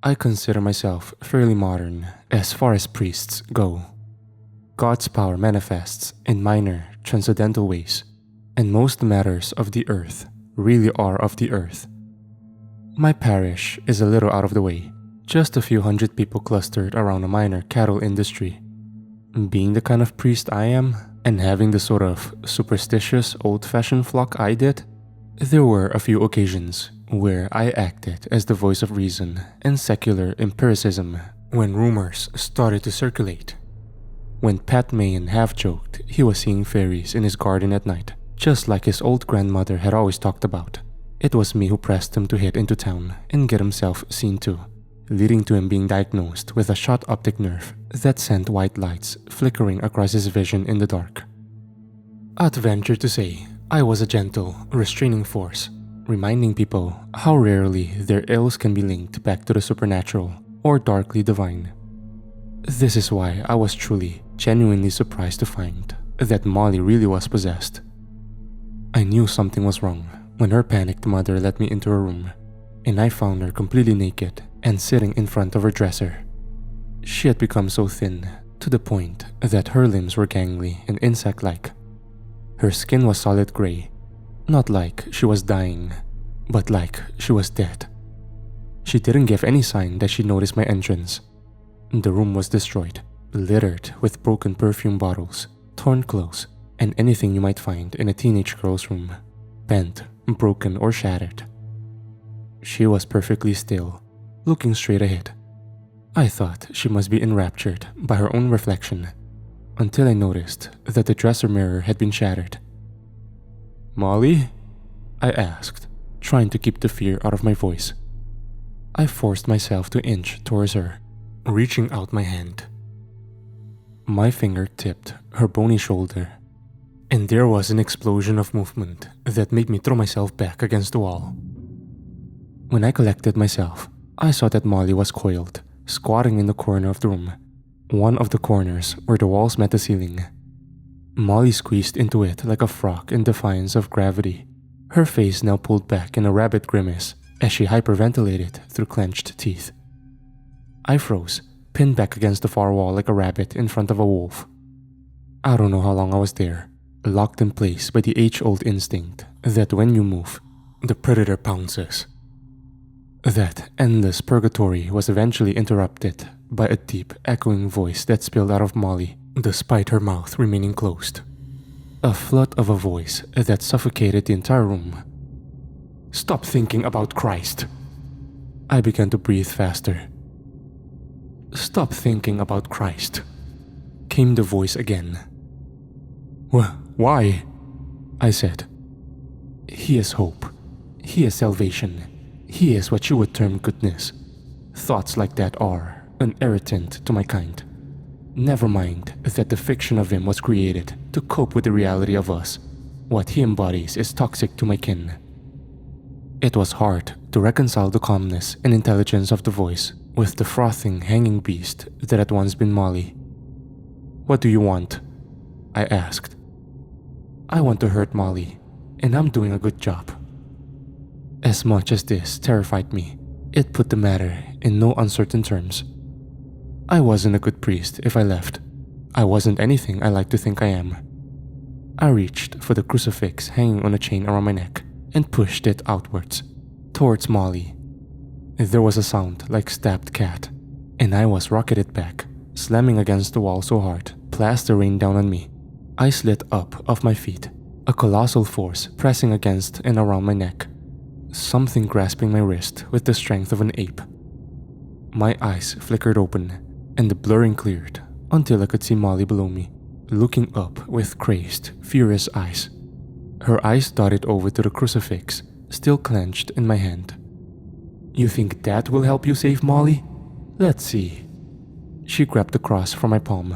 I consider myself fairly modern as far as priests go. God's power manifests in minor, transcendental ways, and most matters of the earth really are of the earth. My parish is a little out of the way, just a few hundred people clustered around a minor cattle industry. Being the kind of priest I am, and having the sort of superstitious old-fashioned flock I did, there were a few occasions where I acted as the voice of reason and secular empiricism when rumors started to circulate. When Pat Mayan half-joked he was seeing fairies in his garden at night, just like his old grandmother had always talked about, it was me who pressed him to head into town and get himself seen to, leading to him being diagnosed with a shot optic nerve that sent white lights flickering across his vision in the dark. I'd venture to say I was a gentle, restraining force, reminding people how rarely their ills can be linked back to the supernatural or darkly divine. This is why I was truly, genuinely surprised to find that Molly really was possessed. I knew something was wrong when her panicked mother let me into her room, and I found her completely naked and sitting in front of her dresser. She had become so thin to the point that her limbs were gangly and insect-like. Her skin was solid gray, not like she was dying, but like she was dead. She didn't give any sign that she noticed my entrance. The room was destroyed, littered with broken perfume bottles, torn clothes, and anything you might find in a teenage girl's room, bent, broken, or shattered. She was perfectly still, looking straight ahead. I thought she must be enraptured by her own reflection, until I noticed that the dresser mirror had been shattered. "Molly?" I asked, trying to keep the fear out of my voice. I forced myself to inch towards her, reaching out my hand. My finger tipped her bony shoulder, and there was an explosion of movement that made me throw myself back against the wall. When I collected myself, I saw that Molly was coiled, squatting in the corner of the room, one of the corners where the walls met the ceiling. Molly squeezed into it like a frog in defiance of gravity, her face now pulled back in a rabbit grimace as she hyperventilated through clenched teeth. I froze, pinned back against the far wall like a rabbit in front of a wolf. I don't know how long I was there, locked in place by the age-old instinct that when you move, the predator pounces. That endless purgatory was eventually interrupted by a deep, echoing voice that spilled out of Molly, despite her mouth remaining closed. A flood of a voice that suffocated the entire room. "Stop thinking about Christ." I began to breathe faster. "Stop thinking about Christ," came the voice again. Why?" I said. "He is hope. He is salvation. He is what you would term goodness. Thoughts like that are an irritant to my kind. Never mind that the fiction of him was created to cope with the reality of us. What he embodies is toxic to my kin." It was hard to reconcile the calmness and intelligence of the voice with the frothing, hanging beast that had once been Molly. "What do you want?" I asked. "I want to hurt Molly, and I'm doing a good job." As much as this terrified me, it put the matter in no uncertain terms. I wasn't a good priest if I left. I wasn't anything I like to think I am. I reached for the crucifix hanging on a chain around my neck and pushed it outwards, towards Molly. There was a sound like stabbed cat, and I was rocketed back, slamming against the wall so hard, plaster rained down on me. I slid up off my feet, a colossal force pressing against and around my neck. Something grasping my wrist with the strength of an ape. My eyes flickered open, and the blurring cleared until I could see Molly below me, looking up with crazed, furious eyes. Her eyes darted over to the crucifix, still clenched in my hand. "You think that will help you save Molly? Let's see." She grabbed the cross from my palm.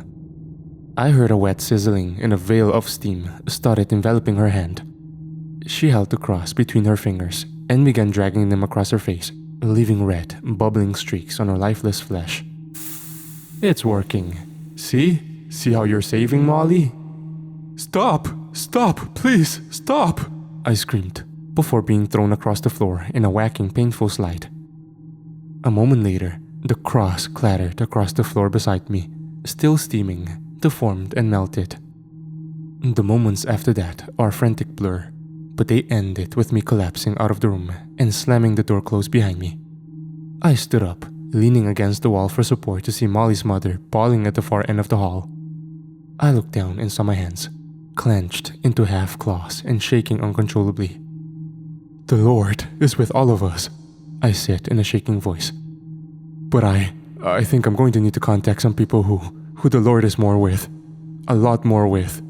I heard a wet sizzling and a veil of steam started enveloping her hand. She held the cross between her fingers and began dragging them across her face, leaving red, bubbling streaks on her lifeless flesh. "It's working. See? See how you're saving Molly?" "Stop! Stop! Please, stop!" I screamed, before being thrown across the floor in a whacking, painful slide. A moment later, the cross clattered across the floor beside me, still steaming, deformed and melted. The moments after that are a frantic blur, but they ended with me collapsing out of the room and slamming the door closed behind me. I stood up, leaning against the wall for support to see Molly's mother bawling at the far end of the hall. I looked down and saw my hands, clenched into half claws and shaking uncontrollably. "The Lord is with all of us," I said in a shaking voice. "But I think I'm going to need to contact some people who the Lord is more with. A lot more with."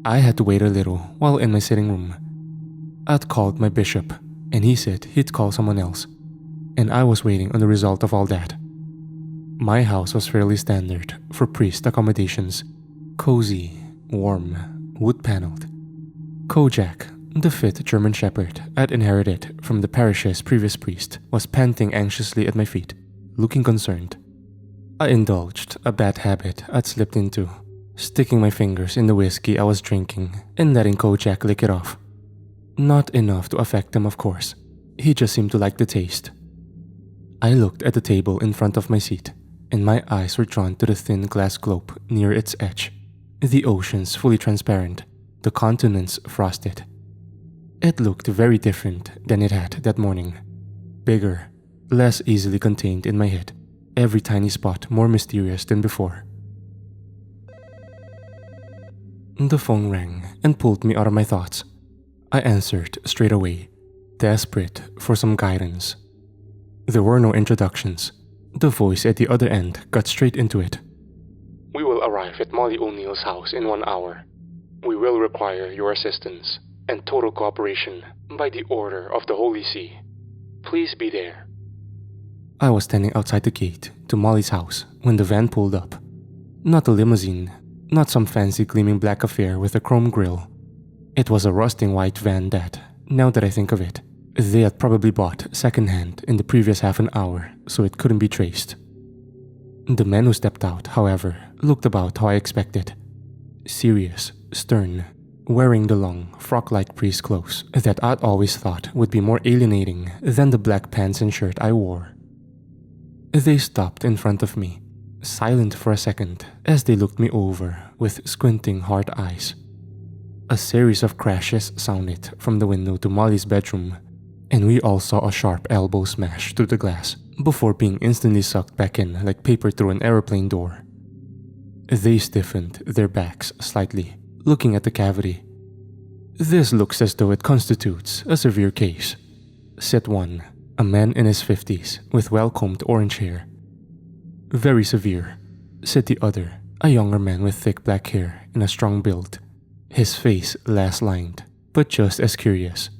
I had to wait a little while in my sitting room. I'd called my bishop, and he said he'd call someone else, and I was waiting on the result of all that. My house was fairly standard for priest accommodations. Cozy, warm, wood-paneled. Kojak, the 5th German Shepherd I'd inherited from the parish's previous priest, was panting anxiously at my feet, looking concerned. I indulged a bad habit I'd slipped into, sticking my fingers in the whiskey I was drinking and letting Kojak lick it off. Not enough to affect him, of course. He just seemed to like the taste. I looked at the table in front of my seat, and my eyes were drawn to the thin glass globe near its edge. The oceans fully transparent, the continents frosted. It looked very different than it had that morning. Bigger, less easily contained in my head, every tiny spot more mysterious than before. The phone rang and pulled me out of my thoughts. I answered straight away, desperate for some guidance. There were no introductions. The voice at the other end got straight into it. "We will arrive at Molly O'Neill's house in 1 hour. We will require your assistance and total cooperation by the order of the Holy See. Please be there." I was standing outside the gate to Molly's house when the van pulled up. Not a limousine, not some fancy gleaming black affair with a chrome grille. It was a rusting white van that, now that I think of it, they had probably bought secondhand in the previous half an hour, so it couldn't be traced. The man who stepped out, however, looked about how I expected. Serious, stern, wearing the long, frock-like priest clothes that I'd always thought would be more alienating than the black pants and shirt I wore. They stopped in front of me, silent for a second as they looked me over with squinting hard eyes. A series of crashes sounded from the window to Molly's bedroom, and we all saw a sharp elbow smash through the glass before being instantly sucked back in like paper through an aeroplane door. They stiffened their backs slightly, looking at the cavity. "This looks as though it constitutes a severe case," said one, a man in his 50s with well-combed orange hair. "Very severe," said the other, a younger man with thick black hair and a strong build, his face less-lined, but just as curious.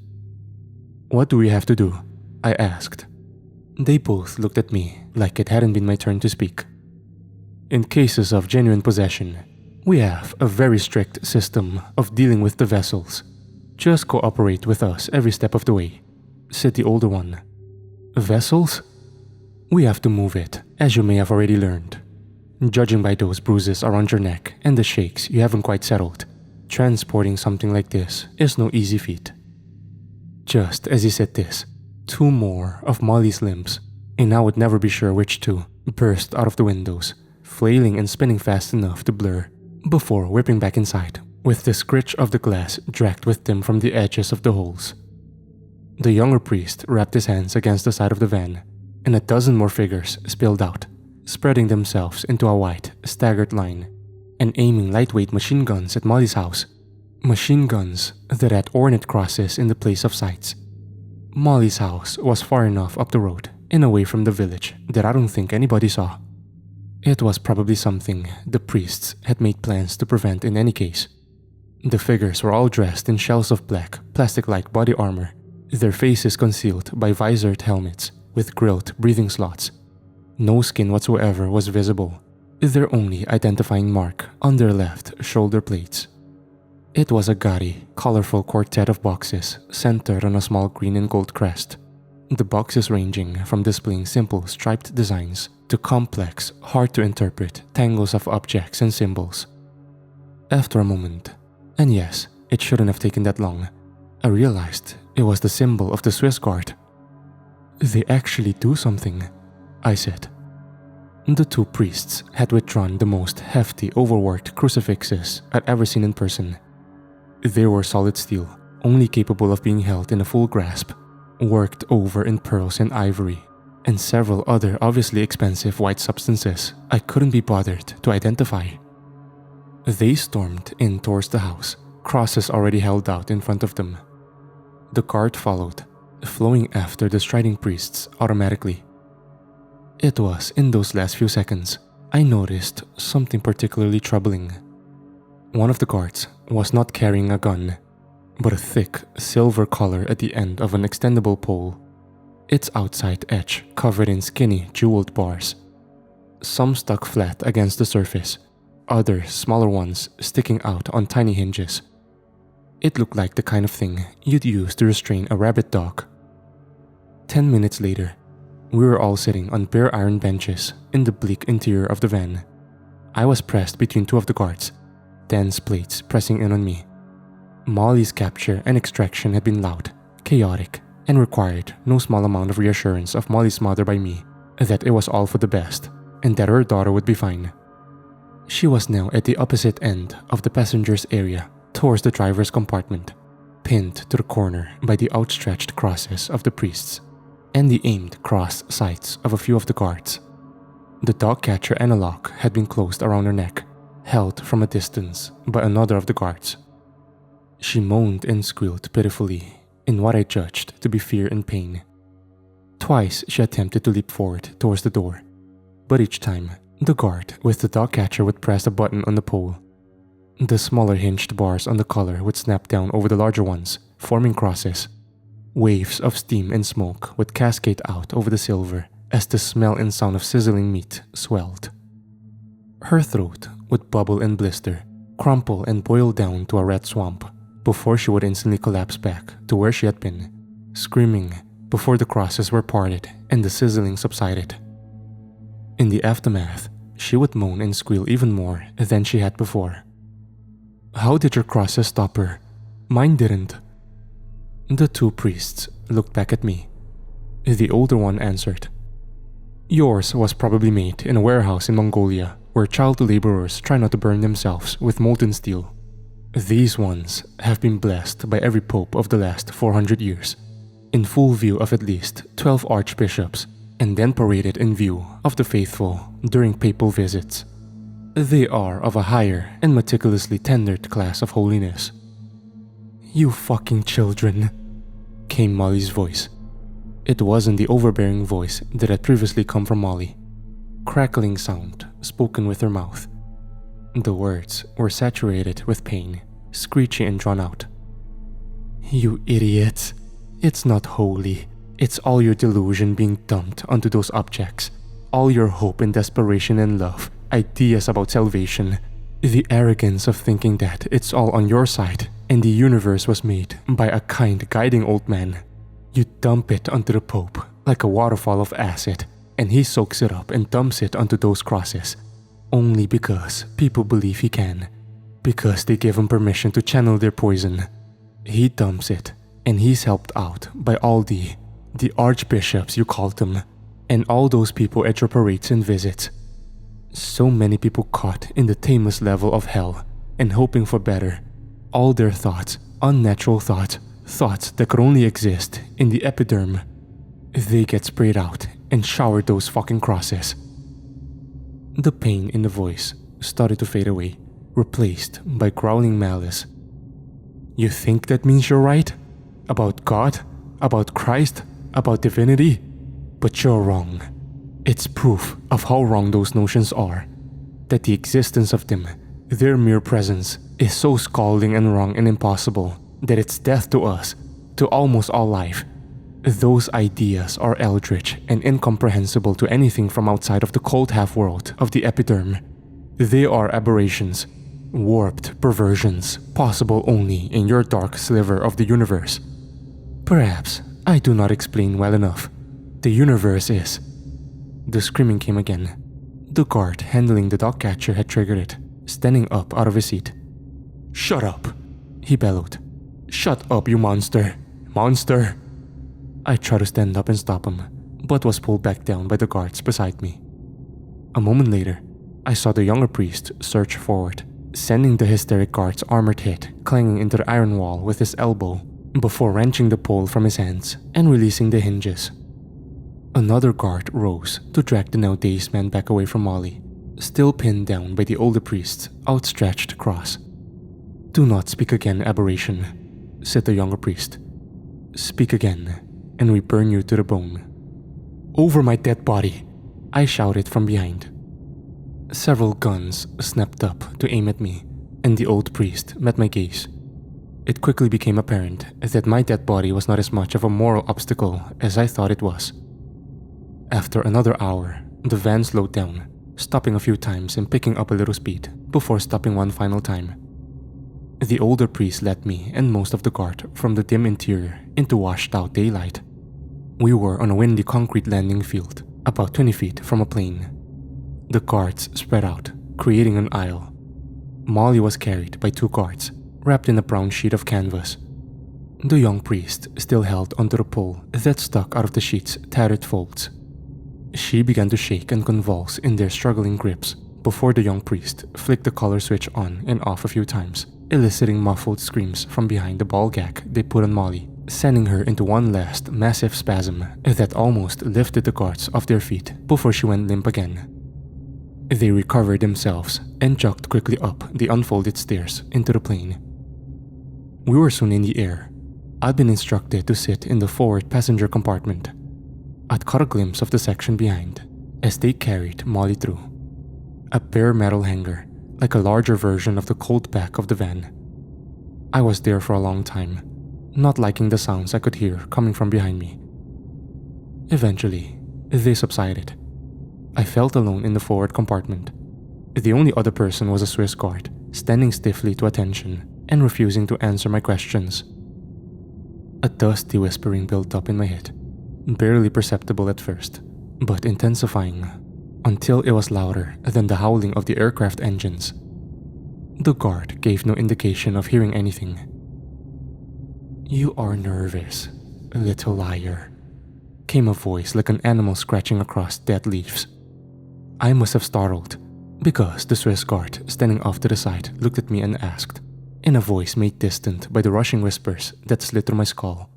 "What do we have to do?" I asked. They both looked at me like it hadn't been my turn to speak. "In cases of genuine possession, we have a very strict system of dealing with the vessels. Just cooperate with us every step of the way," said the older one. "Vessels? We have to move it, as you may have already learned. Judging by those bruises around your neck and the shakes you haven't quite settled, transporting something like this is no easy feat." Just as he said this, 2 more of Molly's limbs, and I would never be sure which 2, burst out of the windows, flailing and spinning fast enough to blur, before whipping back inside, with the scritch of the glass dragged with them from the edges of the holes. The younger priest wrapped his hands against the side of the van, and a dozen more figures spilled out, spreading themselves into a white, staggered line, and aiming lightweight machine guns at Molly's house. Machine guns that had ornate crosses in the place of sights. Molly's house was far enough up the road and away from the village that I don't think anybody saw. It was probably something the priests had made plans to prevent in any case. The figures were all dressed in shells of black, plastic-like body armor, their faces concealed by visored helmets with grilled breathing slots. No skin whatsoever was visible, their only identifying mark on their left shoulder plates. It was a gaudy, colorful quartet of boxes centered on a small green and gold crest. The boxes ranging from displaying simple striped designs to complex, hard-to-interpret tangles of objects and symbols. After a moment, and yes, it shouldn't have taken that long, I realized it was the symbol of the Swiss Guard. They actually do something, I said. The two priests had withdrawn the most hefty, overworked crucifixes I'd ever seen in person. They were solid steel, only capable of being held in a full grasp, worked over in pearls and ivory, and several other obviously expensive white substances I couldn't be bothered to identify. They stormed in towards the house, crosses already held out in front of them. The cart followed, flowing after the striding priests automatically. It was in those last few seconds I noticed something particularly troubling. One of the guards was not carrying a gun, but a thick silver collar at the end of an extendable pole, its outside edge covered in skinny jeweled bars. Some stuck flat against the surface, other smaller ones sticking out on tiny hinges. It looked like the kind of thing you'd use to restrain a rabid dog. 10 minutes later, we were all sitting on bare iron benches in the bleak interior of the van. I was pressed between two of the guards, dense plates pressing in on me. Molly's capture and extraction had been loud, chaotic, and required no small amount of reassurance of Molly's mother by me that it was all for the best and that her daughter would be fine. She was now at the opposite end of the passengers area towards the driver's compartment, pinned to the corner by the outstretched crosses of the priests and the aimed crossed sights of a few of the guards. The dog catcher and a lock had been closed around her neck, held from a distance by another of the guards. She moaned and squealed pitifully in what I judged to be fear and pain. Twice she attempted to leap forward towards the door, but each time the guard with the dog catcher would press a button on the pole. The smaller hinged bars on the collar would snap down over the larger ones, forming crosses. Waves of steam and smoke would cascade out over the silver as the smell and sound of sizzling meat swelled. Her throat would bubble and blister, crumple and boil down to a red swamp before she would instantly collapse back to where she had been, screaming before the crosses were parted and the sizzling subsided. In the aftermath, she would moan and squeal even more than she had before. How did your crosses stop her? Mine didn't. The two priests looked back at me. The older one answered, "Yours was probably made in a warehouse in Mongolia where child laborers try not to burn themselves with molten steel. These ones have been blessed by every pope of the last 400 years, in full view of at least 12 archbishops, and then paraded in view of the faithful during papal visits. They are of a higher and meticulously tendered class of holiness." "You fucking children," came Molly's voice. It wasn't the overbearing voice that had previously come from Molly. Crackling sound spoken with her mouth. The words were saturated with pain, screechy and drawn out. "You idiots. It's not holy. It's all your delusion being dumped onto those objects. All your hope and desperation and love, ideas about salvation. The arrogance of thinking that it's all on your side and the universe was made by a kind guiding old man. You dump it onto the Pope like a waterfall of acid, and he soaks it up and dumps it onto those crosses, only because people believe he can, because they give him permission to channel their poison. He dumps it, and he's helped out by all the archbishops you called them, and all those people at your parades and visits. So many people caught in the tameless level of hell and hoping for better. All their thoughts, unnatural thoughts, thoughts that could only exist in the epiderm. They get sprayed out and showered those fucking crosses." The pain in the voice started to fade away, replaced by growling malice. "You think that means you're right? About God? About Christ? About divinity? But you're wrong. It's proof of how wrong those notions are. That the existence of them, their mere presence, is so scalding and wrong and impossible that it's death to us, to almost all life. Those ideas are eldritch and incomprehensible to anything from outside of the cold half-world of the epiderm. They are aberrations, warped perversions, possible only in your dark sliver of the universe. Perhaps I do not explain well enough. The universe is..." The screaming came again. The guard handling the dog catcher had triggered it, standing up out of his seat. "Shut up," he bellowed. "Shut up, you monster. Monster." I tried to stand up and stop him, but was pulled back down by the guards beside me. A moment later, I saw the younger priest surge forward, sending the hysteric guard's armored head clanging into the iron wall with his elbow before wrenching the pole from his hands and releasing the hinges. Another guard rose to drag the now dazed man back away from Molly, still pinned down by the older priest's outstretched cross. "Do not speak again, aberration," said the younger priest. "Speak again, and we burn you to the bone." "Over my dead body!" I shouted from behind. Several guns snapped up to aim at me, and the old priest met my gaze. It quickly became apparent that my dead body was not as much of a moral obstacle as I thought it was. After another hour, the van slowed down, stopping a few times and picking up a little speed before stopping one final time. The older priest led me and most of the guard from the dim interior into washed-out daylight. We were on a windy concrete landing field, about 20 feet from a plane. The guards spread out, creating an aisle. Molly was carried by 2 guards, wrapped in a brown sheet of canvas. The young priest still held onto the pole that stuck out of the sheet's tattered folds. She began to shake and convulse in their struggling grips before the young priest flicked the color switch on and off a few times, eliciting muffled screams from behind the ball gag they put on Molly, sending her into one last massive spasm that almost lifted the guards off their feet before she went limp again. They recovered themselves and jogged quickly up the unfolded stairs into the plane. We were soon in the air. I'd been instructed to sit in the forward passenger compartment. I'd caught a glimpse of the section behind as they carried Molly through. A bare metal hanger, like a larger version of the cold back of the van. I was there for a long time, not liking the sounds I could hear coming from behind me. Eventually, they subsided. I felt alone in the forward compartment. The only other person was a Swiss guard, standing stiffly to attention and refusing to answer my questions. A dusty whispering built up in my head, barely perceptible at first, but intensifying until it was louder than the howling of the aircraft engines. The guard gave no indication of hearing anything. "You are nervous, little liar," came a voice like an animal scratching across dead leaves. I must have startled, because the Swiss guard standing off to the side looked at me and asked, in a voice made distant by the rushing whispers that slid through my skull,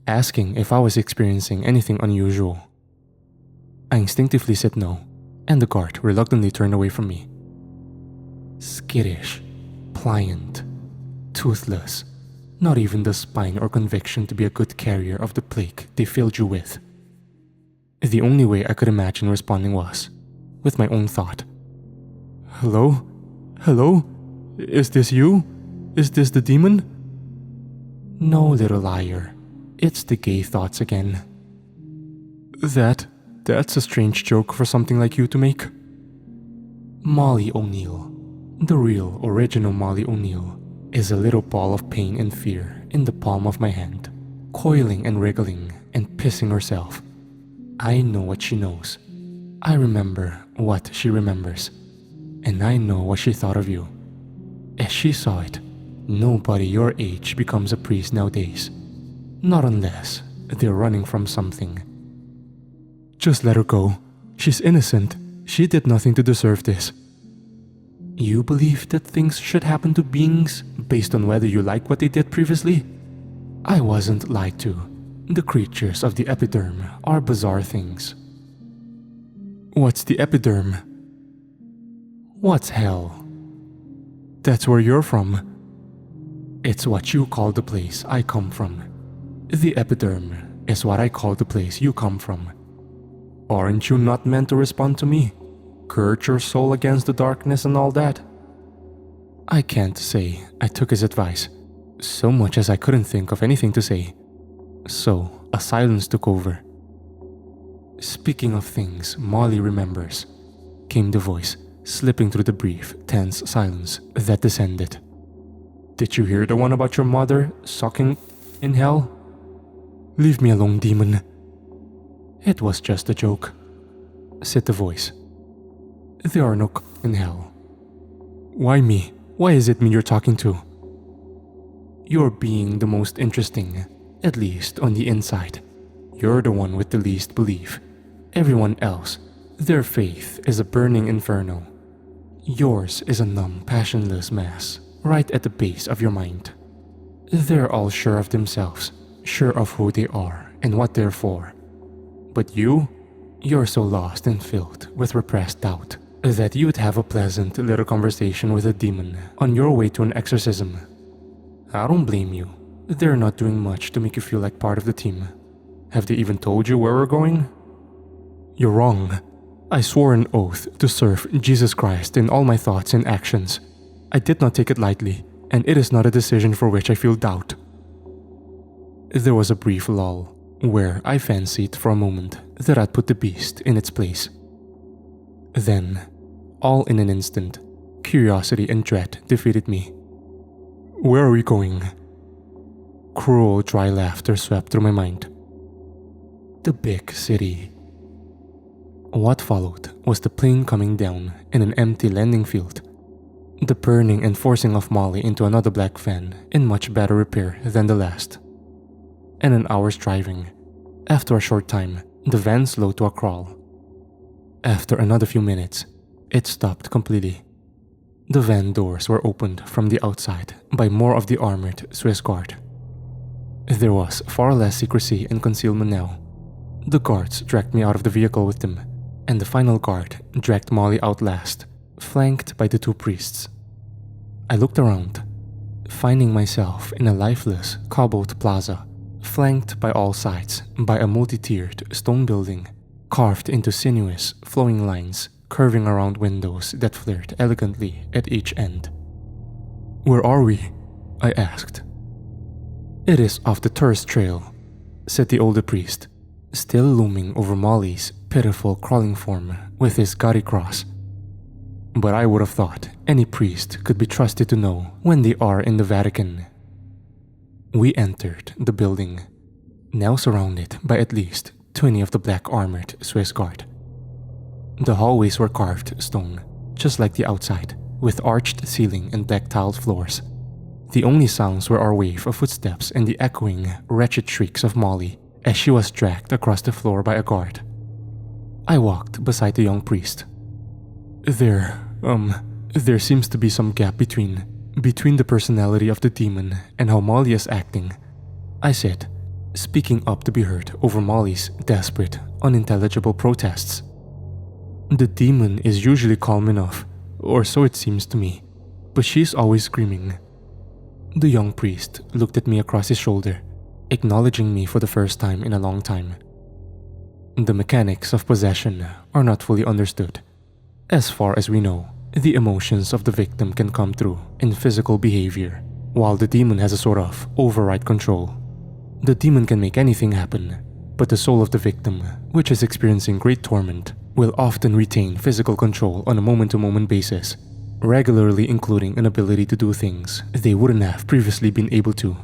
asking if I was experiencing anything unusual. I instinctively said no, and the guard reluctantly turned away from me. Skittish, pliant, toothless, not even the spine or conviction to be a good carrier of the plague they filled you with. The only way I could imagine responding was with my own thought. "Hello? Hello? Is this you? Is this the demon?" "No, little liar. It's the gay thoughts again." That's a strange joke for something like you to make." Molly O'Neill, the real original Molly O'Neill, is a little ball of pain and fear in the palm of my hand, coiling and wriggling and pissing herself. I know what she knows. I remember what she remembers. And I know what she thought of you. As she saw it, nobody your age becomes a priest nowadays. Not unless they're running from something. "Just let her go. She's innocent. She did nothing to deserve this." You believe that things should happen to beings based on whether you like what they did previously? I wasn't lied to. The creatures of the epiderm are bizarre things. What's the epiderm? What's hell? That's where you're from. It's what you call the place I come from. The epiderm is what I call the place you come from. Aren't you not meant to respond to me? Curse your soul against the darkness and all that? I can't say I took his advice, so much as I couldn't think of anything to say. So a silence took over. "Speaking of things Molly remembers," came the voice, slipping through the brief, tense silence that descended. "Did you hear the one about your mother sucking in hell?" "Leave me alone, demon." "It was just a joke," said the voice. "There are no in hell." "Why me? Why is it me you're talking to?" "You're being the most interesting, at least on the inside. You're the one with the least belief. Everyone else, their faith is a burning inferno. Yours is a numb, passionless mass, right at the base of your mind. They're all sure of themselves, sure of who they are and what they're for. But you're so lost and filled with repressed doubt that you'd have a pleasant little conversation with a demon on your way to an exorcism. I don't blame you. They're not doing much to make you feel like part of the team. Have they even told you where we're going? You're wrong. I swore an oath to serve Jesus Christ in all my thoughts and actions. I did not take it lightly, and it is not a decision for which I feel doubt. There was a brief lull, where I fancied for a moment that I'd put the beast in its place. Then, all in an instant, curiosity and dread defeated me. Where are we going? Cruel, dry laughter swept through my mind. The big city. What followed was the plane coming down in an empty landing field. The burning and forcing of Molly into another black van in much better repair than the last. And an hour's driving. After a short time, the van slowed to a crawl. After another few minutes, it stopped completely. The van doors were opened from the outside by more of the armored Swiss guard. There was far less secrecy and concealment now. The guards dragged me out of the vehicle with them, and the final guard dragged Molly out last, flanked by the two priests. I looked around, finding myself in a lifeless, cobbled plaza, flanked by all sides by a multi-tiered stone building, carved into sinuous, flowing lines curving around windows that flared elegantly at each end. Where are we? I asked. It is off the tourist trail, said the older priest, still looming over Molly's pitiful crawling form with his gaudy cross. But I would have thought any priest could be trusted to know when they are in the Vatican. We entered the building, now surrounded by at least 20 of the black armored Swiss guard. The hallways were carved stone, just like the outside, with arched ceiling and black tiled floors. The only sounds were our wave of footsteps and the echoing, wretched shrieks of Molly as she was dragged across the floor by a guard. I walked beside the young priest. There seems to be some gap between the personality of the demon and how Molly is acting, I said, speaking up to be heard over Molly's desperate, unintelligible protests. The demon is usually calm enough, or so it seems to me, but she's always screaming. The young priest looked at me across his shoulder, acknowledging me for the first time in a long time. The mechanics of possession are not fully understood. As far as we know, the emotions of the victim can come through in physical behavior, while the demon has a sort of override control. The demon can make anything happen, but the soul of the victim, which is experiencing great torment, will often retain physical control on a moment-to-moment basis, regularly including an ability to do things they wouldn't have previously been able to,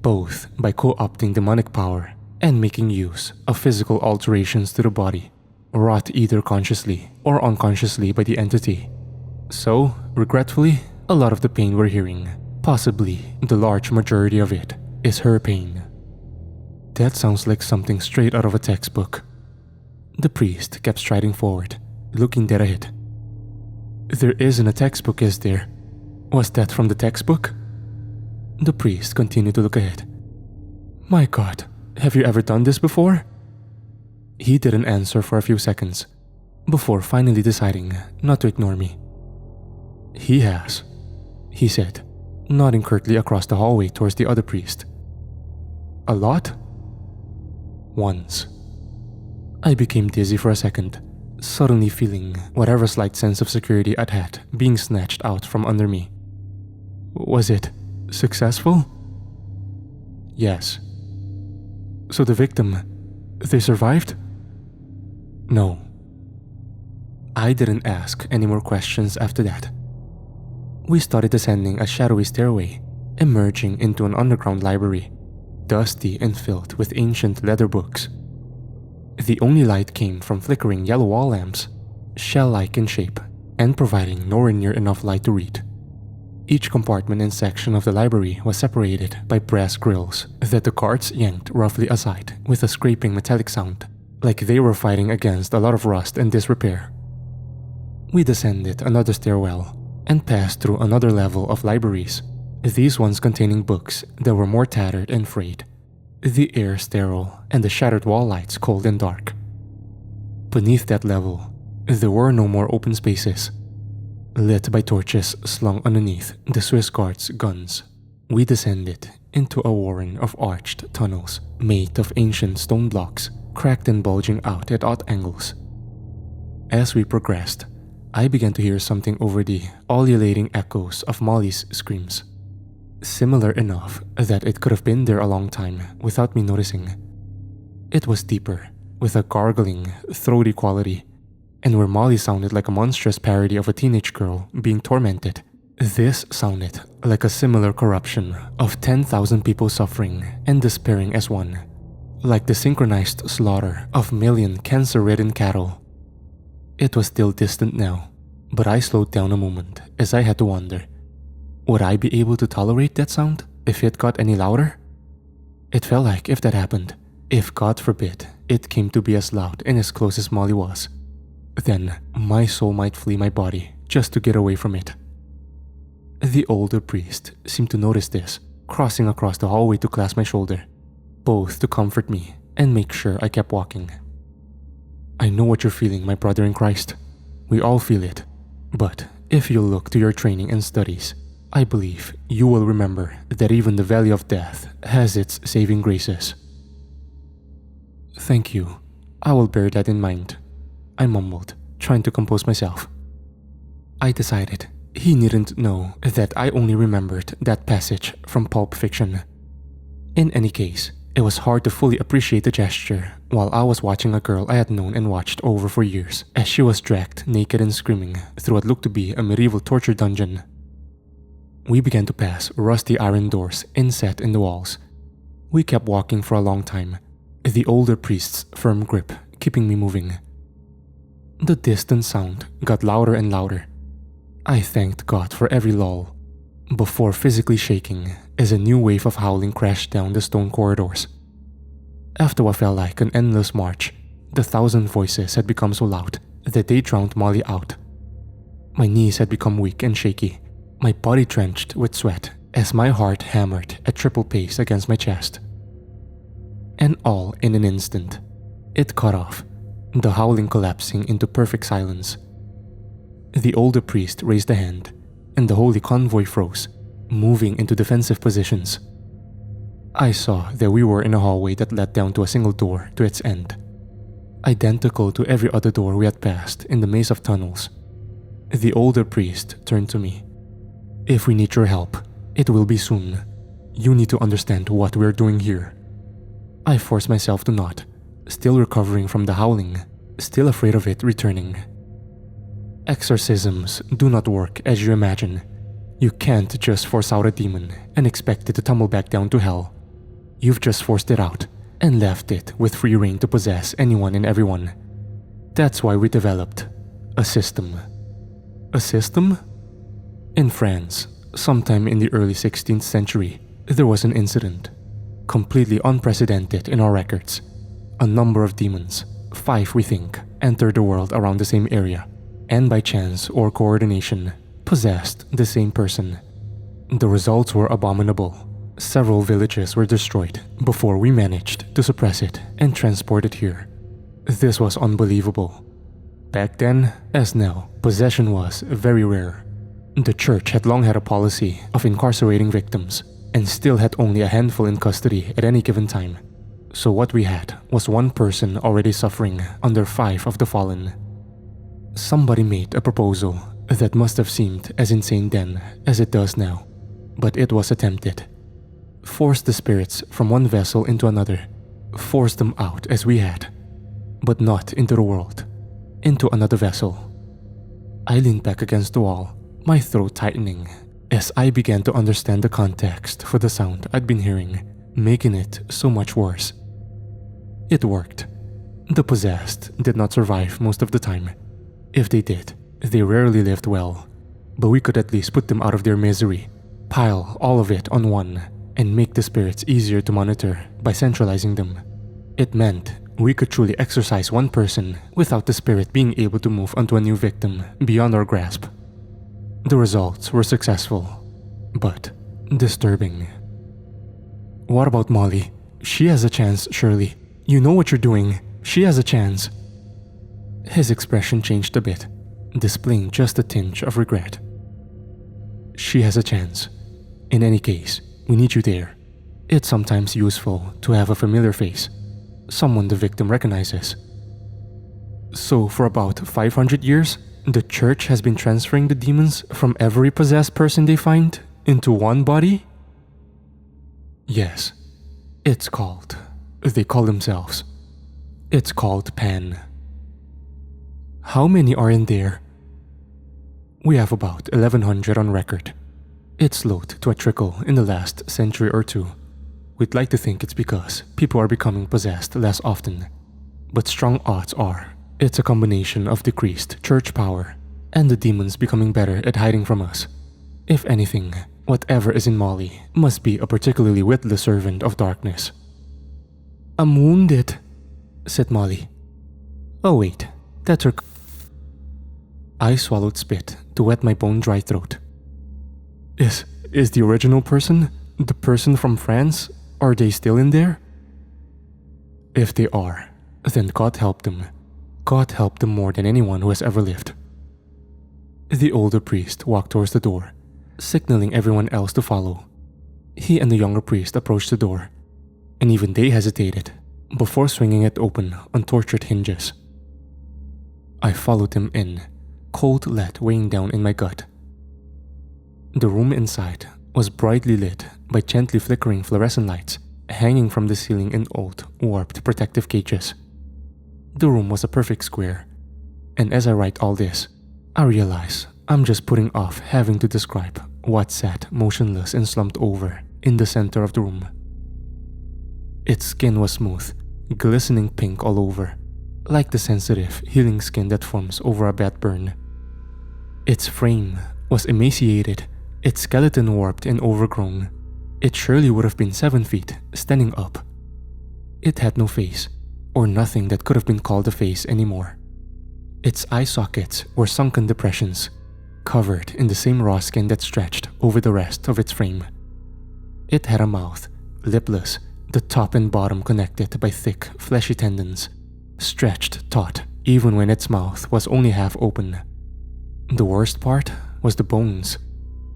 both by co-opting demonic power and making use of physical alterations to the body, wrought either consciously or unconsciously by the entity. So, regretfully, a lot of the pain we're hearing, possibly the large majority of it, is her pain. That sounds like something straight out of a textbook. The priest kept striding forward, looking dead ahead. There isn't a textbook, is there? Was that from the textbook? The priest continued to look ahead. My God, have you ever done this before? He didn't answer for a few seconds, before finally deciding not to ignore me. He has, he said, nodding curtly across the hallway towards the other priest. A lot? Once. I became dizzy for a second, suddenly feeling whatever slight sense of security I'd had being snatched out from under me. Was it successful? Yes. So the victim, they survived? No. I didn't ask any more questions after that. We started descending a shadowy stairway, emerging into an underground library, dusty and filled with ancient leather books. The only light came from flickering yellow wall lamps, shell-like in shape, and providing nowhere near enough light to read. Each compartment and section of the library was separated by brass grills that the guards yanked roughly aside with a scraping metallic sound, like they were fighting against a lot of rust and disrepair. We descended another stairwell and passed through another level of libraries, these ones containing books that were more tattered and frayed, the air sterile and the shattered wall lights cold and dark. Beneath that level, there were no more open spaces. Lit by torches slung underneath the Swiss guards' guns, we descended into a warren of arched tunnels made of ancient stone blocks, cracked and bulging out at odd angles. As we progressed, I began to hear something over the ululating echoes of Molly's screams. Similar enough that it could have been there a long time without me noticing. It was deeper, with a gargling, throaty quality, and where Molly sounded like a monstrous parody of a teenage girl being tormented, this sounded like a similar corruption of 10,000 people suffering and despairing as one, like the synchronized slaughter of million cancer-ridden cattle. It was still distant now, but I slowed down a moment as I had to wonder, would I be able to tolerate that sound if it got any louder? It felt like if that happened, if God forbid it came to be as loud and as close as Molly was, then my soul might flee my body just to get away from it. The older priest seemed to notice this, crossing across the hallway to clasp my shoulder, both to comfort me and make sure I kept walking. I know what you're feeling, my brother in Christ. We all feel it. But if you look to your training and studies, I believe you will remember that even the Valley of Death has its saving graces. Thank you. I will bear that in mind, I mumbled, trying to compose myself. I decided he needn't know that I only remembered that passage from Pulp Fiction. In any case, it was hard to fully appreciate the gesture while I was watching a girl I had known and watched over for years as she was dragged naked and screaming through what looked to be a medieval torture dungeon. We began to pass rusty iron doors inset in the walls. We kept walking for a long time, the older priest's firm grip keeping me moving. The distant sound got louder and louder. I thanked God for every lull, before physically shaking as a new wave of howling crashed down the stone corridors. After what felt like an endless march, the 1,000 voices had become so loud that they drowned Molly out. My knees had become weak and shaky, my body drenched with sweat as my heart hammered at triple pace against my chest. And all in an instant, it cut off, the howling collapsing into perfect silence. The older priest raised a hand, and the holy convoy froze, moving into defensive positions. I saw that we were in a hallway that led down to a single door to its end, identical to every other door we had passed in the maze of tunnels. The older priest turned to me. If we need your help, it will be soon. You need to understand what we're doing here. I forced myself to nod, still recovering from the howling, still afraid of it returning. Exorcisms do not work as you imagine. You can't just force out a demon and expect it to tumble back down to hell. You've just forced it out and left it with free reign to possess anyone and everyone. That's why we developed a system. A system? In France, sometime in the early 16th century, there was an incident, completely unprecedented in our records. A number of demons, 5 we think, entered the world around the same area, and by chance or coordination, possessed the same person. The results were abominable. Several villages were destroyed before we managed to suppress it and transport it here. This was unbelievable. Back then, as now, possession was very rare. The church had long had a policy of incarcerating victims and still had only a handful in custody at any given time. So what we had was one person already suffering under 5 of the fallen. Somebody made a proposal that must have seemed as insane then as it does now, but it was attempted. Force the spirits from one vessel into another, force them out as we had, but not into the world, into another vessel. I leaned back against the wall, my throat tightening as I began to understand the context for the sound I'd been hearing, making it so much worse. It worked. The possessed did not survive most of the time. If they did, they rarely lived well. but we could at least put them out of their misery, pile all of it on one, and make the spirits easier to monitor by centralizing them. It meant we could truly exorcise one person without the spirit being able to move onto a new victim beyond our grasp. The results were successful, but disturbing. What about Molly? She has a chance, surely. You know what you're doing. She has a chance. His expression changed a bit, displaying just a tinge of regret. She has a chance. In any case, we need you there. It's sometimes useful to have a familiar face, someone the victim recognizes. So for about 500 years, the church has been transferring the demons from every possessed person they find into one body? Yes, it's called. They call themselves. It's called Pan. How many are in there? We have about 1100 on record. It slowed to a trickle in the last century or two. We'd like to think it's because people are becoming possessed less often, but strong odds are it's a combination of decreased church power and the demons becoming better at hiding from us. If anything, whatever is in Molly must be a particularly witless servant of darkness. I'm wounded, said Molly. Oh wait, that's her. I swallowed spit to wet my bone-dry throat. Is the original person, the person from France, are they still in there? If they are, then God help them. God help them more than anyone who has ever lived. The older priest walked towards the door, signaling everyone else to follow. He and the younger priest approached the door, and even they hesitated before swinging it open on tortured hinges. I followed him in, cold lead weighing down in my gut. The room inside was brightly lit by gently flickering fluorescent lights hanging from the ceiling in old, warped protective cages. The room was a perfect square, and as I write all this, I realize I'm just putting off having to describe what sat motionless and slumped over in the center of the room. Its skin was smooth, glistening pink all over, like the sensitive, healing skin that forms over a bad burn. Its frame was emaciated, its skeleton warped and overgrown. It surely would have been 7 feet, standing up. It had no face, or nothing that could have been called a face anymore. Its eye sockets were sunken depressions, covered in the same raw skin that stretched over the rest of its frame. It had a mouth, lipless, the top and bottom connected by thick, fleshy tendons, stretched taut even when its mouth was only half open. The worst part was the bones.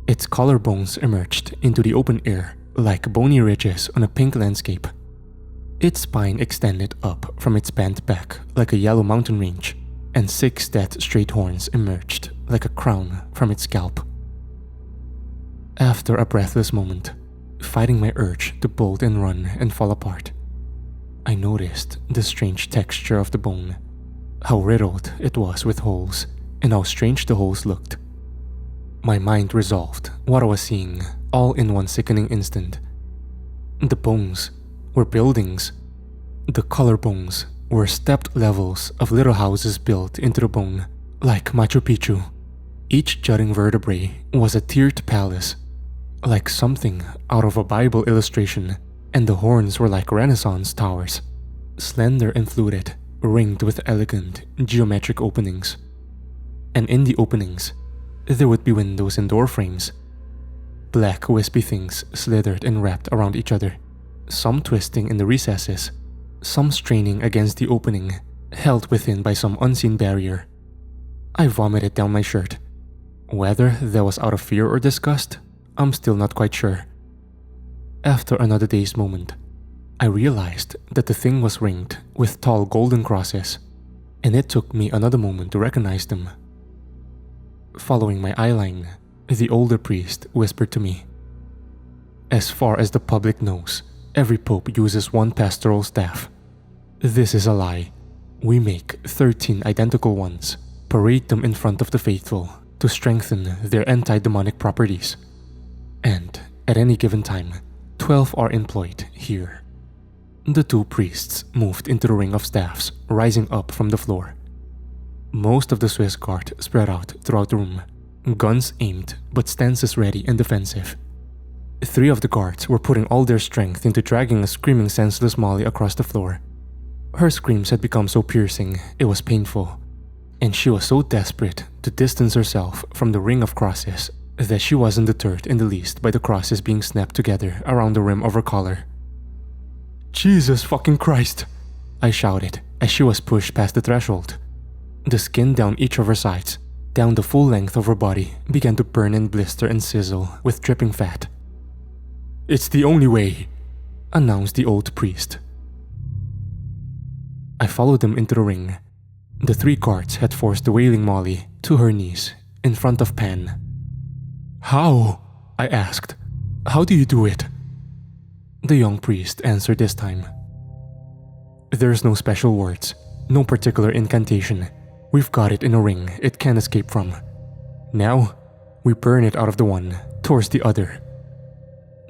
Its collarbones emerged into the open air like bony ridges on a pink landscape. Its spine extended up from its bent back like a yellow mountain range, and 6 dead straight horns emerged like a crown from its scalp. After a breathless moment, fighting my urge to bolt and run and fall apart, I noticed the strange texture of the bone, how riddled it was with holes, and how strange the holes looked. My mind resolved what I was seeing all in one sickening instant. The bones were buildings. The collarbones were stepped levels of little houses built into the bone, like Machu Picchu. Each jutting vertebrae was a tiered palace, like something out of a Bible illustration, and the horns were like Renaissance towers, slender and fluted, ringed with elegant, geometric openings. And in the openings, there would be windows and door frames. Black wispy things slithered and wrapped around each other, some twisting in the recesses, some straining against the opening, held within by some unseen barrier. I vomited down my shirt. Whether that was out of fear or disgust, I'm still not quite sure. After another dazed moment, I realized that the thing was ringed with tall golden crosses, and it took me another moment to recognize them. Following my eyeline, the older priest whispered to me, "As far as the public knows, every pope uses one pastoral staff. This is a lie. We make 13 identical ones, parade them in front of the faithful to strengthen their anti-demonic properties. And at any given time, 12 are employed here." The 2 priests moved into the ring of staffs rising up from the floor. Most of the Swiss guard spread out throughout the room, guns aimed but stances ready and defensive. 3 of the guards were putting all their strength into dragging a screaming senseless Molly across the floor. Her screams had become so piercing, it was painful, and she was so desperate to distance herself from the ring of crosses that she wasn't deterred in the least by the crosses being snapped together around the rim of her collar. "Jesus fucking Christ!" I shouted as she was pushed past the threshold. The skin down each of her sides, down the full length of her body, began to burn and blister and sizzle with dripping fat. "It's the only way," announced the old priest. I followed them into the ring. The 3 guards had forced the wailing Molly to her knees in front of Pan. "How?" I asked. "How do you do it?" The young priest answered this time. "There's no special words, no particular incantation. We've got it in a ring it can't escape from. Now, we burn it out of the one towards the other."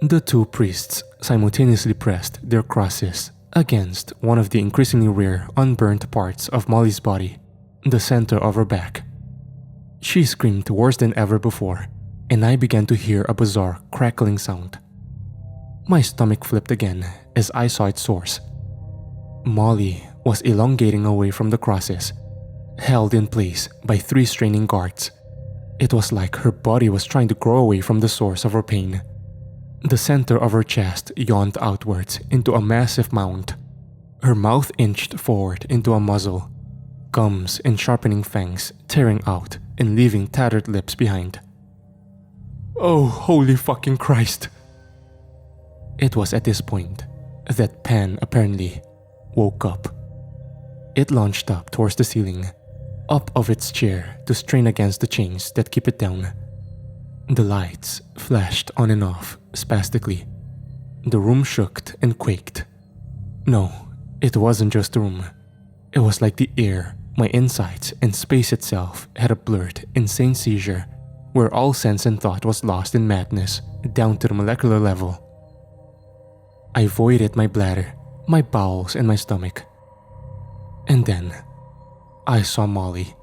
The 2 priests simultaneously pressed their crosses against one of the increasingly rare unburnt parts of Molly's body, the center of her back. She screamed worse than ever before, and I began to hear a bizarre crackling sound. My stomach flipped again as I saw its source. Molly was elongating away from the crosses, held in place by 3 straining guards. It was like her body was trying to grow away from the source of her pain. The center of her chest yawned outwards into a massive mound. Her mouth inched forward into a muzzle, gums and sharpening fangs tearing out and leaving tattered lips behind. "Oh, holy fucking Christ!" It was at this point that Pan apparently woke up. It launched up towards the ceiling, up of its chair to strain against the chains that keep it down. The lights flashed on and off spastically. The room shook and quaked. No, it wasn't just the room. It was like the air, my insides, and space itself had a blurred, insane seizure where all sense and thought was lost in madness down to the molecular level. I voided my bladder, my bowels, and my stomach. And then, I saw Molly,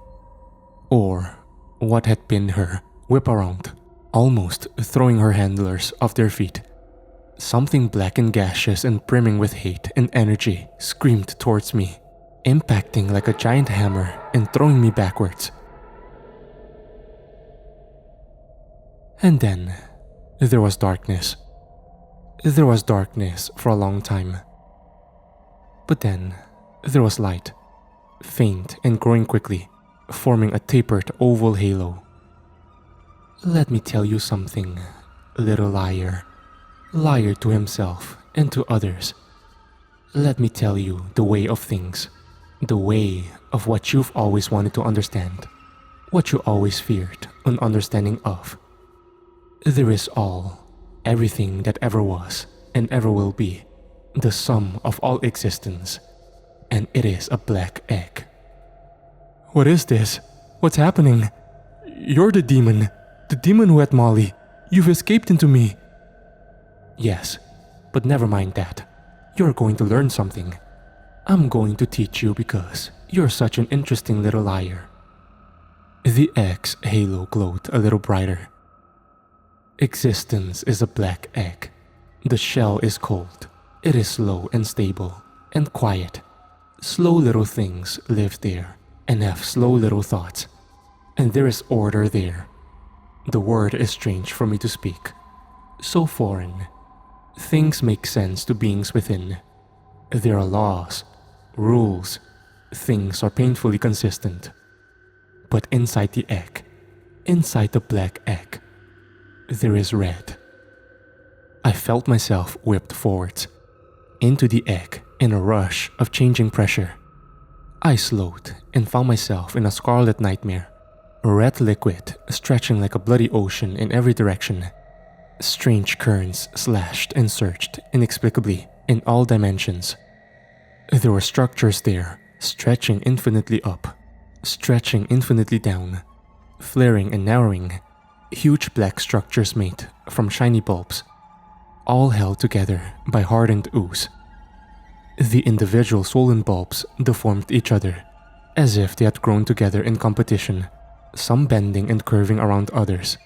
or what had been her, whip around, almost throwing her handlers off their feet. Something black and gaseous and brimming with hate and energy screamed towards me, impacting like a giant hammer and throwing me backwards. And then, there was darkness. There was darkness for a long time. But then, there was light, faint and growing quickly, forming a tapered oval halo. "Let me tell you something, little liar. Liar to himself and to others. Let me tell you the way of things, the way of what you've always wanted to understand, what you always feared an understanding of. There is all, everything that ever was and ever will be, the sum of all existence, and it is a black egg." "What is this? What's happening? You're the demon who had Molly. You've escaped into me." "Yes, but never mind that. You're going to learn something. I'm going to teach you because you're such an interesting little liar." The egg's halo glowed a little brighter. Existence is a black egg. The shell is cold. It is slow and stable and quiet. Slow little things live there and have slow little thoughts. And there is order there. The word is strange for me to speak. So foreign. Things make sense to beings within. There are laws, rules. Things are painfully consistent. But inside the egg, inside the black egg, there is red. I felt myself whipped forwards, into the egg in a rush of changing pressure. I slowed and found myself in a Scarlet Nightmare, red liquid stretching like a bloody ocean in every direction. Strange currents slashed and surged inexplicably in all dimensions. There were structures there, stretching infinitely up, stretching infinitely down, flaring and narrowing. Huge black structures made from shiny bulbs, all held together by hardened ooze. The individual swollen bulbs deformed each other, as if they had grown together in competition, some bending and curving around others.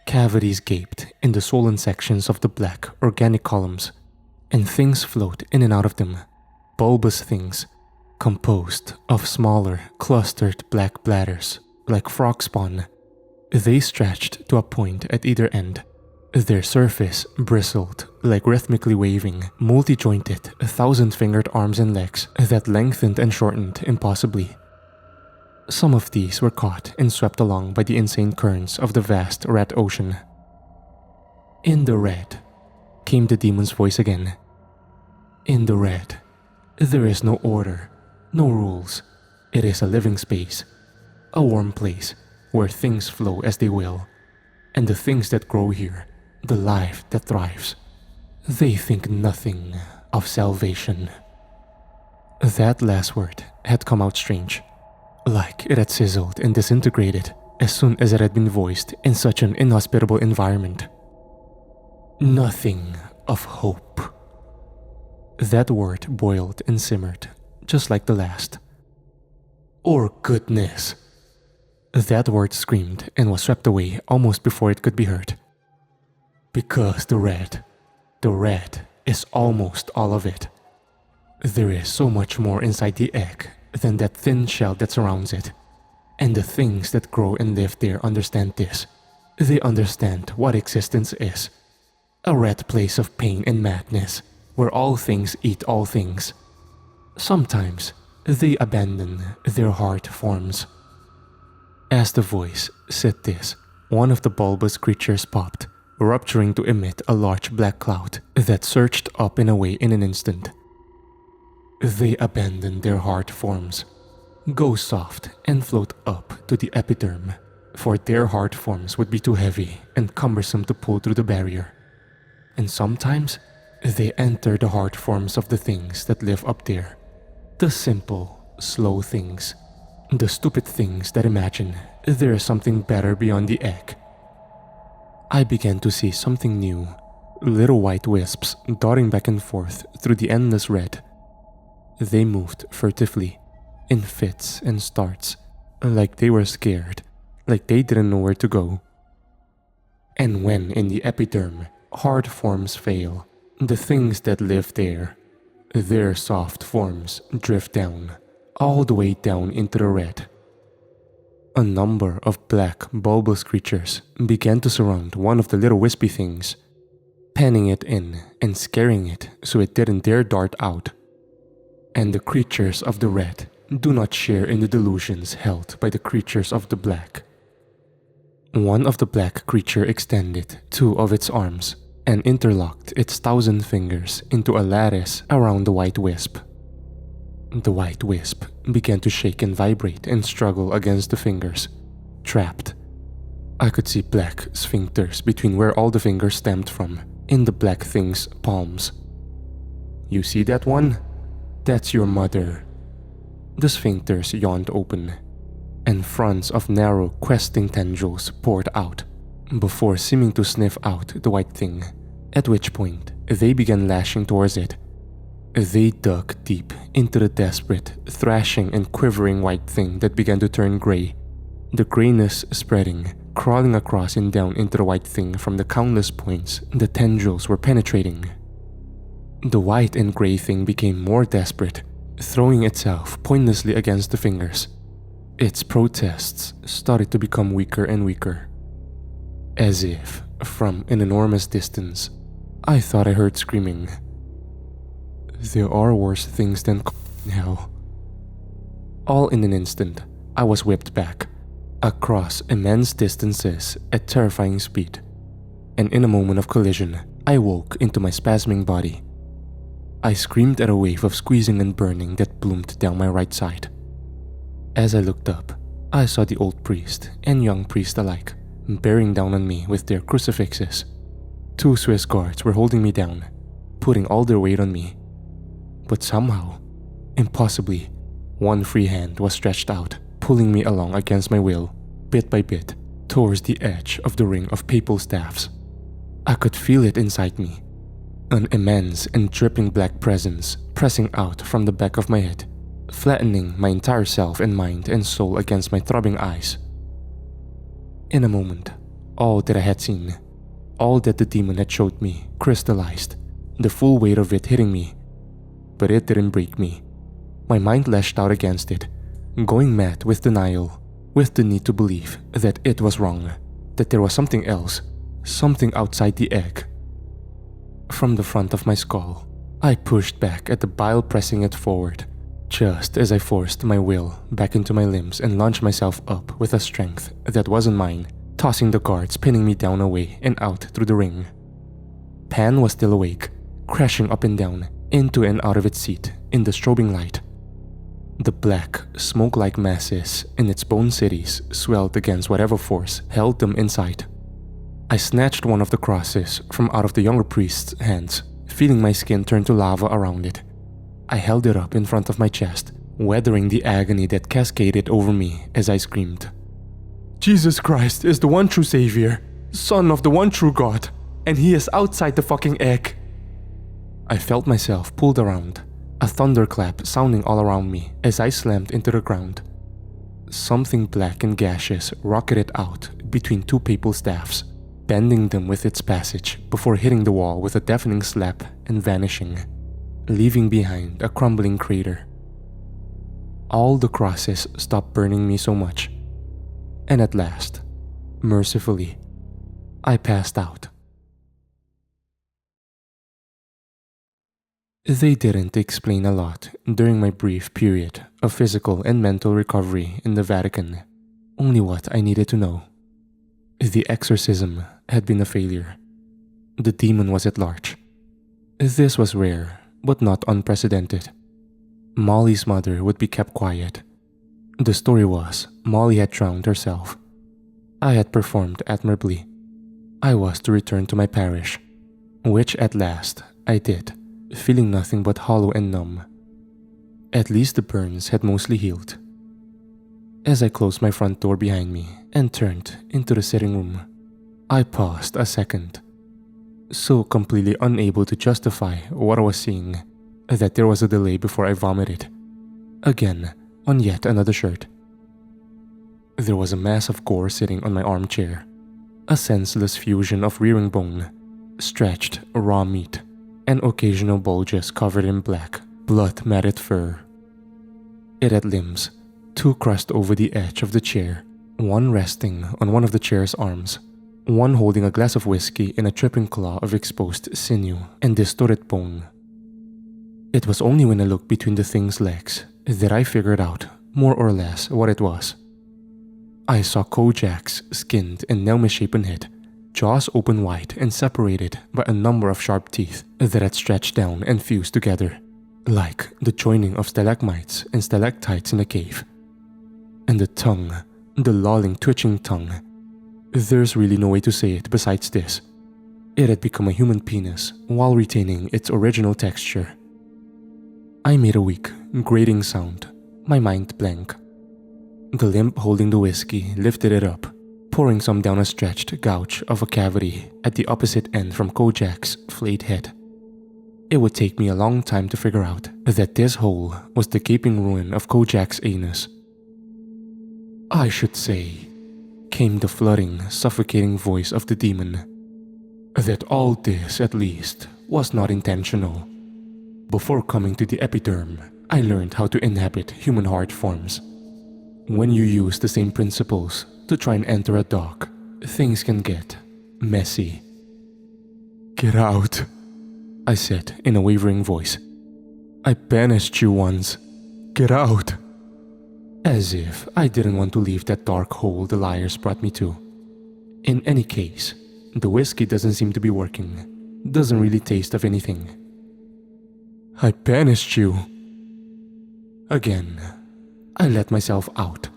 Cavities gaped in the swollen sections of the black organic columns, and things float in and out of them, bulbous things, composed of smaller, clustered black bladders, like frog spawn. They stretched to a point at either end. Their surface bristled like rhythmically waving, multi-jointed, 1,000-fingered arms and legs that lengthened and shortened impossibly. Some of these were caught and swept along by the insane currents of the vast red ocean. "In the red," came the demon's voice again. "In the red, there is no order, no rules. It is a living space, a warm place where things flow as they will. And the things that grow here, the life that thrives, they think nothing of salvation." That last word had come out strange, like it had sizzled and disintegrated as soon as it had been voiced in such an inhospitable environment. Nothing of hope. That word boiled and simmered, just like the last. Or goodness. That word screamed and was swept away almost before it could be heard. Because the red is almost all of it. There is so much more inside the egg than that thin shell that surrounds it. And the things that grow and live there understand this. They understand what existence is. A red place of pain and madness, where all things eat all things. Sometimes they abandon their heart forms. As the voice said this, one of the bulbous creatures popped, rupturing to emit a large black cloud that surged up and away in an instant. They abandon their heart forms, go soft and float up to the epiderm, for their heart forms would be too heavy and cumbersome to pull through the barrier. And sometimes, they enter the heart forms of the things that live up there. The simple, slow things. The stupid things that imagine there is something better beyond the egg. I began to see something new. Little white wisps darting back and forth through the endless red. They moved furtively, in fits and starts, like they were scared, like they didn't know where to go. And when in the epiderm, hard forms fail, the things that live there, their soft forms drift down, all the way down into the red. A number of black, bulbous creatures began to surround one of the little wispy things, penning it in and scaring it so it didn't dare dart out. And the creatures of the red do not share in the delusions held by the creatures of the black. One of the black creature extended 2 of its arms and interlocked its 1,000 fingers into a lattice around the white wisp. The white wisp began to shake and vibrate and struggle against the fingers, trapped. I could see black sphincters between where all the fingers stemmed from, in the black thing's palms. "You see that one? That's your mother." The sphincters yawned open, and fronds of narrow, questing tendrils poured out, before seeming to sniff out the white thing, at which point they began lashing towards it. They dug deep into the desperate, thrashing and quivering white thing that began to turn gray, the grayness spreading, crawling across and down into the white thing from the countless points the tendrils were penetrating. The white and gray thing became more desperate, throwing itself pointlessly against the fingers. Its protests started to become weaker and weaker. As if, from an enormous distance, I thought I heard screaming. There are worse things than hell. All in an instant, I was whipped back, across immense distances at terrifying speed, and in a moment of collision, I woke into my spasming body. I screamed at a wave of squeezing and burning that bloomed down my right side. As I looked up, I saw the old priest and young priest alike bearing down on me with their crucifixes. 2 Swiss guards were holding me down, putting all their weight on me. But somehow, impossibly, one free hand was stretched out, pulling me along against my will, bit by bit, towards the edge of the ring of papal staffs. I could feel it inside me, an immense and dripping black presence pressing out from the back of my head, flattening my entire self and mind and soul against my throbbing eyes. In a moment, all that I had seen, all that the demon had showed me, crystallized, the full weight of it hitting me. But it didn't break me. My mind lashed out against it, going mad with denial, with the need to believe that it was wrong, that there was something else, something outside the egg. From the front of my skull, I pushed back at the bile, pressing it forward, just as I forced my will back into my limbs and launched myself up with a strength that wasn't mine, tossing the guards, pinning me down, away and out through the ring. Pan was still awake, crashing up and down, into and out of its seat in the strobing light. The black, smoke-like masses in its bone cities swelled against whatever force held them inside. I snatched one of the crosses from out of the younger priest's hands, feeling my skin turn to lava around it. I held it up in front of my chest, weathering the agony that cascaded over me as I screamed. Jesus Christ is the one true savior, son of the one true God, and he is outside the fucking egg. I felt myself pulled around, a thunderclap sounding all around me as I slammed into the ground. Something black and gaseous rocketed out between two papal staffs, bending them with its passage before hitting the wall with a deafening slap and vanishing, leaving behind a crumbling crater. All the crosses stopped burning me so much, and at last, mercifully, I passed out. They didn't explain a lot during my brief period of physical and mental recovery in the Vatican, only what I needed to know. The exorcism had been a failure. The demon was at large. This was rare, but not unprecedented. Molly's mother would be kept quiet. The story was Molly had drowned herself. I had performed admirably. I was to return to my parish, which at last I did, feeling nothing but hollow and numb. At least the burns had mostly healed. As I closed my front door behind me and turned into the sitting room, I paused a second, so completely unable to justify what I was seeing that there was a delay before I vomited, again on yet another shirt. There was a mass of gore sitting on my armchair, a senseless fusion of rearing bone, stretched raw meat, and occasional bulges covered in black, blood-matted fur. It had limbs, two crossed over the edge of the chair, one resting on one of the chair's arms, one holding a glass of whiskey in a dripping claw of exposed sinew and distorted bone. It was only when I looked between the thing's legs that I figured out, more or less, what it was. I saw Kojak's skinned and nail-misshapen head, jaws open wide and separated by a number of sharp teeth that had stretched down and fused together, like the joining of stalagmites and stalactites in a cave. And the tongue, the lolling, twitching tongue. There's really no way to say it besides this. It had become a human penis while retaining its original texture. I made a weak, grating sound, my mind blank. The limp holding the whiskey lifted it up, pouring some down a stretched gouge of a cavity at the opposite end from Kojak's flayed head. It would take me a long time to figure out that this hole was the gaping ruin of Kojak's anus. I should say, came the flooding, suffocating voice of the demon, that all this, at least, was not intentional. Before coming to the epiderm, I learned how to inhabit human heart forms. When you use the same principles to try and enter a dog, things can get messy. "Get out," I said in a wavering voice. "I banished you once. Get out." As if I didn't want to leave that dark hole the liars brought me to. In any case, the whiskey doesn't seem to be working. Doesn't really taste of anything. "I banished you." Again, I let myself out.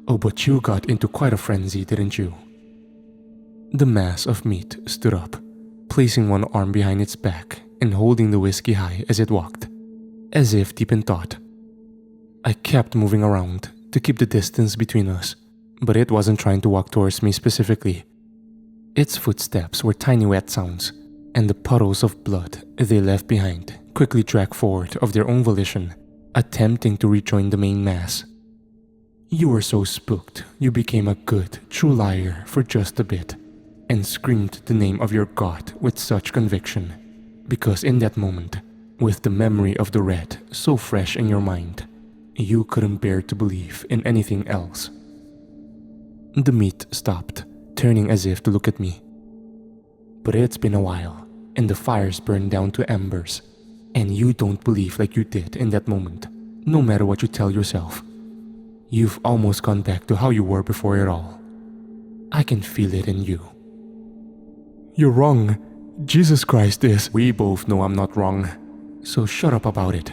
"Oh, but you got into quite a frenzy, didn't you?" The mass of meat stood up, placing one arm behind its back and holding the whiskey high as it walked, as if deep in thought. I kept moving around to keep the distance between us, but it wasn't trying to walk towards me specifically. Its footsteps were tiny wet sounds, and the puddles of blood they left behind quickly dragged forward of their own volition, attempting to rejoin the main mass. You were so spooked, you became a good, true liar for just a bit, and screamed the name of your God with such conviction, because in that moment, with the memory of the red so fresh in your mind, you couldn't bear to believe in anything else. The meat stopped, turning as if to look at me. But it's been a while, and the fires burned down to embers, and you don't believe like you did in that moment, no matter what you tell yourself. You've almost gone back to how you were before it all. I can feel it in you. You're wrong. Jesus Christ is... We both know I'm not wrong, so shut up about it.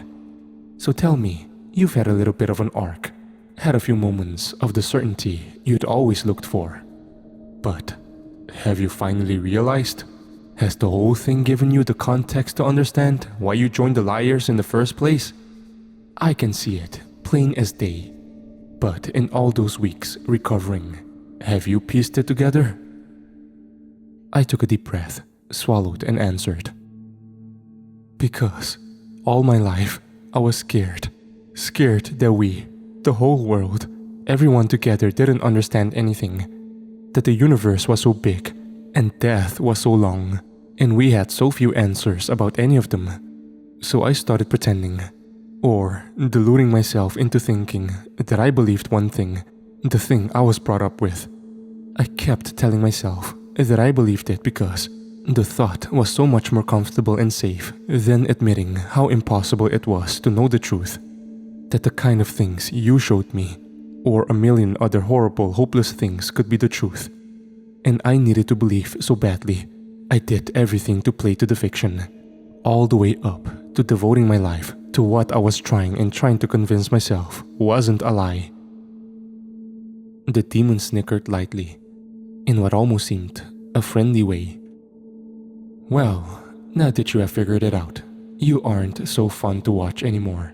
So tell me, you've had a little bit of an arc, had a few moments of the certainty you'd always looked for. But have you finally realized? Has the whole thing given you the context to understand why you joined the liars in the first place? I can see it, plain as day. But in all those weeks recovering, have you pieced it together? I took a deep breath, swallowed, and answered. Because all my life I was scared. Scared that we, the whole world, everyone together didn't understand anything. That the universe was so big, and death was so long, and we had so few answers about any of them. So I started pretending, or deluding myself into thinking that I believed one thing, the thing I was brought up with. I kept telling myself that I believed it because the thought was so much more comfortable and safe than admitting how impossible it was to know the truth. That the kind of things you showed me, or a million other horrible, hopeless things could be the truth. And I needed to believe so badly. I did everything to play to the fiction, all the way up to devoting my life to what I was trying to convince myself wasn't a lie. The demon snickered lightly, in what almost seemed a friendly way. Well, now that you have figured it out, you aren't so fun to watch anymore.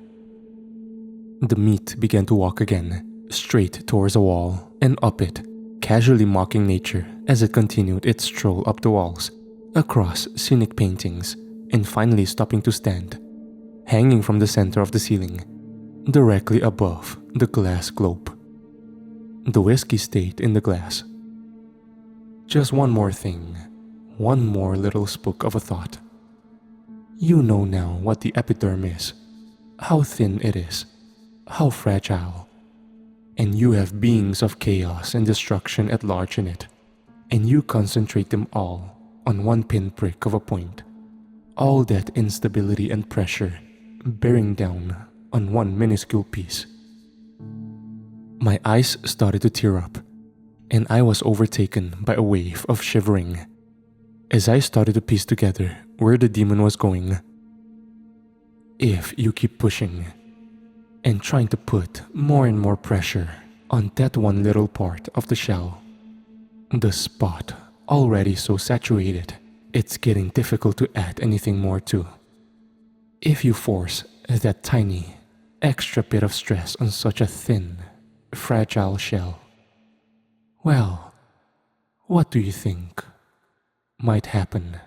The meat began to walk again, straight towards a wall and up it, casually mocking nature as it continued its stroll up the walls, across scenic paintings, and finally stopping to stand, hanging from the center of the ceiling, directly above the glass globe. The whiskey stayed in the glass. Just one more thing, one more little spook of a thought. You know now what the epiderm is, how thin it is, how fragile, and you have beings of chaos and destruction at large in it, and you concentrate them all on one pinprick of a point, all that instability and pressure bearing down on one minuscule piece. My eyes started to tear up, and I was overtaken by a wave of shivering as I started to piece together where the demon was going. If you keep pushing and trying to put more and more pressure on that one little part of the shell, the spot already so saturated, it's getting difficult to add anything more to. If you force that tiny, extra bit of stress on such a thin, fragile shell, well, what do you think might happen?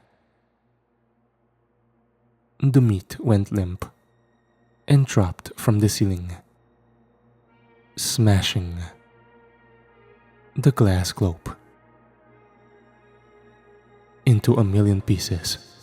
The meat went limp and dropped from the ceiling, smashing the glass globe into a million pieces.